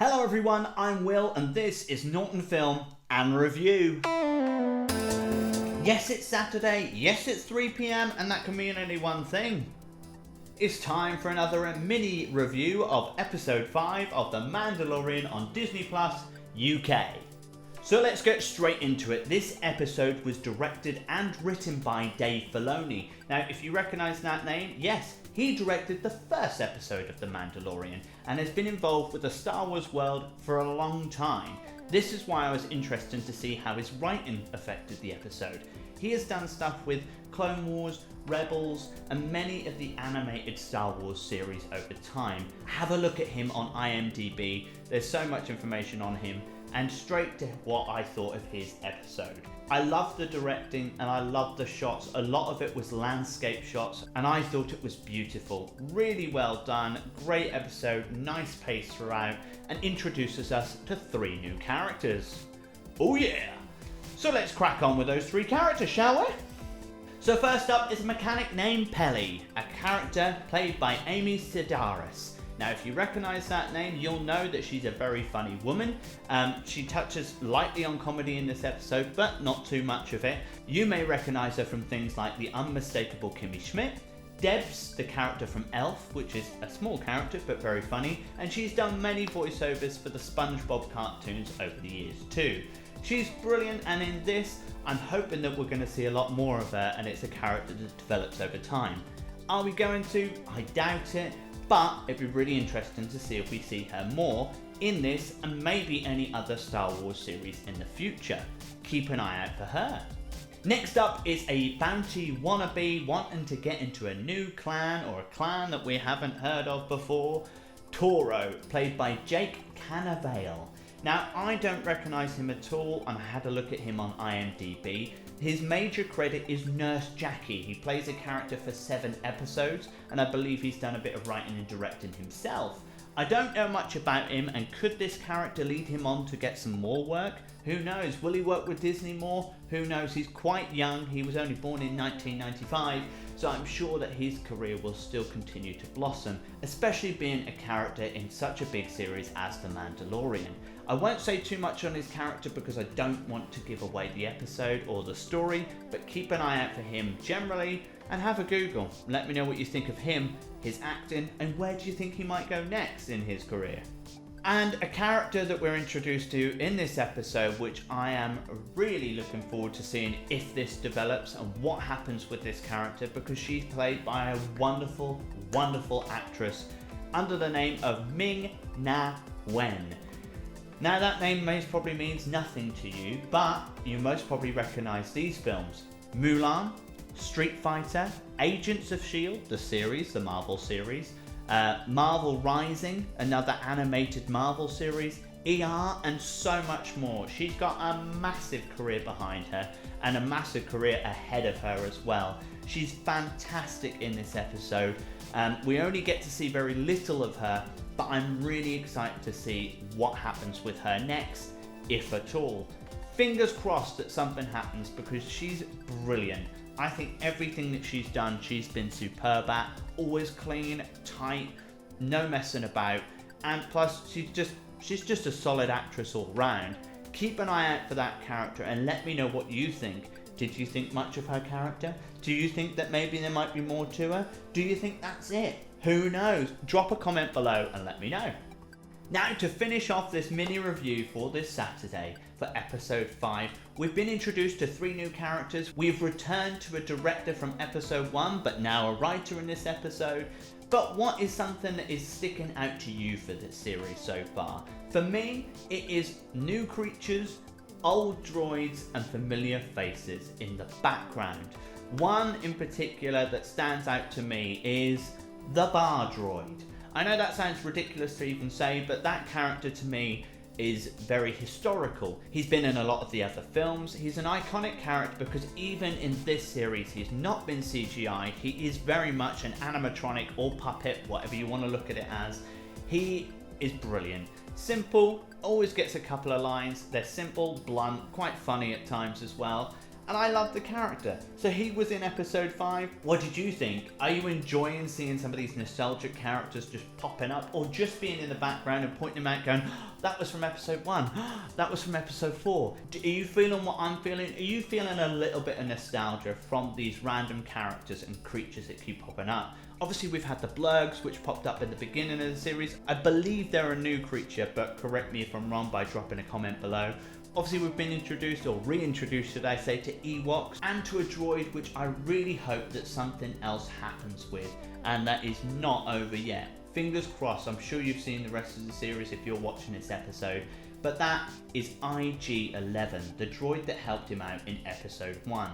Hello everyone, I'm Will and this is Norton Film and Review. Yes, it's Saturday, yes it's 3 PM and that can mean only one thing. It's time for another mini review of episode 5 of The Mandalorian on Disney Plus UK. So let's get straight into it. This episode was directed and written by Dave Filoni. Now, if you recognise that name, yes, he directed the first episode of The Mandalorian and has been involved with the Star Wars world for a long time. This is why I was interested to see how his writing affected the episode. He has done stuff with Clone Wars, Rebels, and many of the animated Star Wars series over time. Have a look at him on IMDb, there's so much information on him. And straight to what I thought of his episode. I loved the directing and I loved the shots. A lot of it was landscape shots and I thought it was beautiful. Really well done, great episode, nice pace throughout, and introduces us to 3 new characters. Oh yeah! So let's crack on with those 3 characters, shall we? So first up is a mechanic named Peli, a character played by Amy Sedaris. Now, if you recognise that name, you'll know that she's a very funny woman. She touches lightly on comedy in this episode, but not too much of it. You may recognise her from things like the unmistakable Kimmy Schmidt, Debs, the character from Elf, which is a small character but very funny, and she's done many voiceovers for the SpongeBob cartoons over the years too. She's brilliant, and in this, I'm hoping that we're going to see a lot more of her, and it's a character that develops over time. Are we going to? I doubt it. But it'd be really interesting to see if we see her more in this and maybe any other Star Wars series in the future. Keep an eye out for her. Next up is a bounty wannabe wanting to get into a new clan or a clan that we haven't heard of before. Toro, played by Jake Cannavale. Now, I don't recognise him at all and I had a look at him on IMDb. His major credit is Nurse Jackie. He plays a character for 7 episodes and I believe he's done a bit of writing and directing himself. I don't know much about him, and could this character lead him on to get some more work? Who knows? Will he work with Disney more? Who knows? He's quite young. He was only born in 1995, so I'm sure that his career will still continue to blossom, especially being a character in such a big series as The Mandalorian. I won't say too much on his character because I don't want to give away the episode or the story, but keep an eye out for him generally and have a Google. Let me know what you think of him, his acting, and where do you think he might go next in his career. And a character that we're introduced to in this episode, which I am really looking forward to seeing if this develops and what happens with this character, because she's played by a wonderful, wonderful actress under the name of MingNa Wen. Now that name most probably means nothing to you, but you most probably recognise these films: Mulan, Street Fighter, Agents of S.H.I.E.L.D., the series, the Marvel series, Marvel Rising, another animated Marvel series, ER, and so much more. She's got a massive career behind her and a massive career ahead of her as well. She's fantastic in this episode. We only get to see very little of her, but I'm really excited to see what happens with her next, if at all. Fingers crossed that something happens because she's brilliant. I think everything that she's done, she's been superb at. Always clean, tight, no messing about, and plus she's just a solid actress all round. Keep an eye out for that character and let me know what you think. Did you think much of her character? Do you think that maybe there might be more to her? Do you think that's it? Who knows? Drop a comment below and let me know. Now, to finish off this mini review for this Saturday for episode 5, we've been introduced to 3 new characters. We've returned to a director from episode 1, but now a writer in this episode. But what is something that is sticking out to you for this series so far? For me, it is new creatures, old droids, and familiar faces in the background. One in particular that stands out to me is the bar droid. I know that sounds ridiculous to even say, but that character to me is very historical. He's been in a lot of the other films. He's an iconic character because even in this series, he's not been CGI. He is very much an animatronic or puppet, whatever you want to look at it as. He is brilliant. Simple, always gets a couple of lines. They're simple, blunt, quite funny at times as well. and I love the character. So he was in episode 5. What did you think? Are you enjoying seeing some of these nostalgic characters just popping up, or just being in the background and pointing them out going, that was from episode 1, that was from episode 4? Are you feeling what I'm feeling? Are you feeling a little bit of nostalgia from these random characters and creatures that keep popping up? Obviously we've had the blurgs, which popped up in the beginning of the series. I believe they're a new creature, but correct me if I'm wrong by dropping a comment below. Obviously we've been introduced, or reintroduced should I say, to Ewoks and to a droid, which I really hope that something else happens with, and that is not over yet. Fingers crossed. I'm sure you've seen the rest of the series if you're watching this episode, but that is IG-11, the droid that helped him out in episode 1.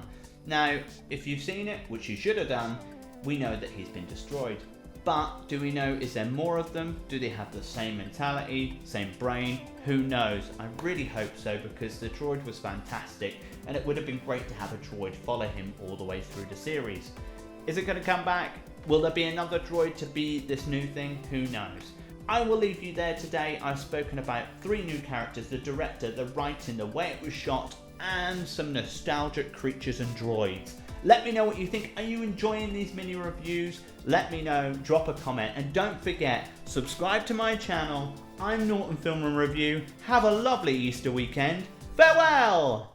Now, if you've seen it, which you should have done, we know that he's been destroyed. But do we know, is there more of them? Do they have the same mentality, same brain? Who knows? I really hope so, because the droid was fantastic, and it would have been great to have a droid follow him all the way through the series. Is it going to come back? Will there be another droid to be this new thing? Who knows? I will leave you there today. I've spoken about 3 new characters, the director, the writing, the way it was shot, and some nostalgic creatures and droids. Let me know what you think. Are you enjoying these mini reviews? Let me know, drop a comment, and don't forget, subscribe to my channel. I'm Norton Film and Review. Have a lovely Easter weekend. Farewell!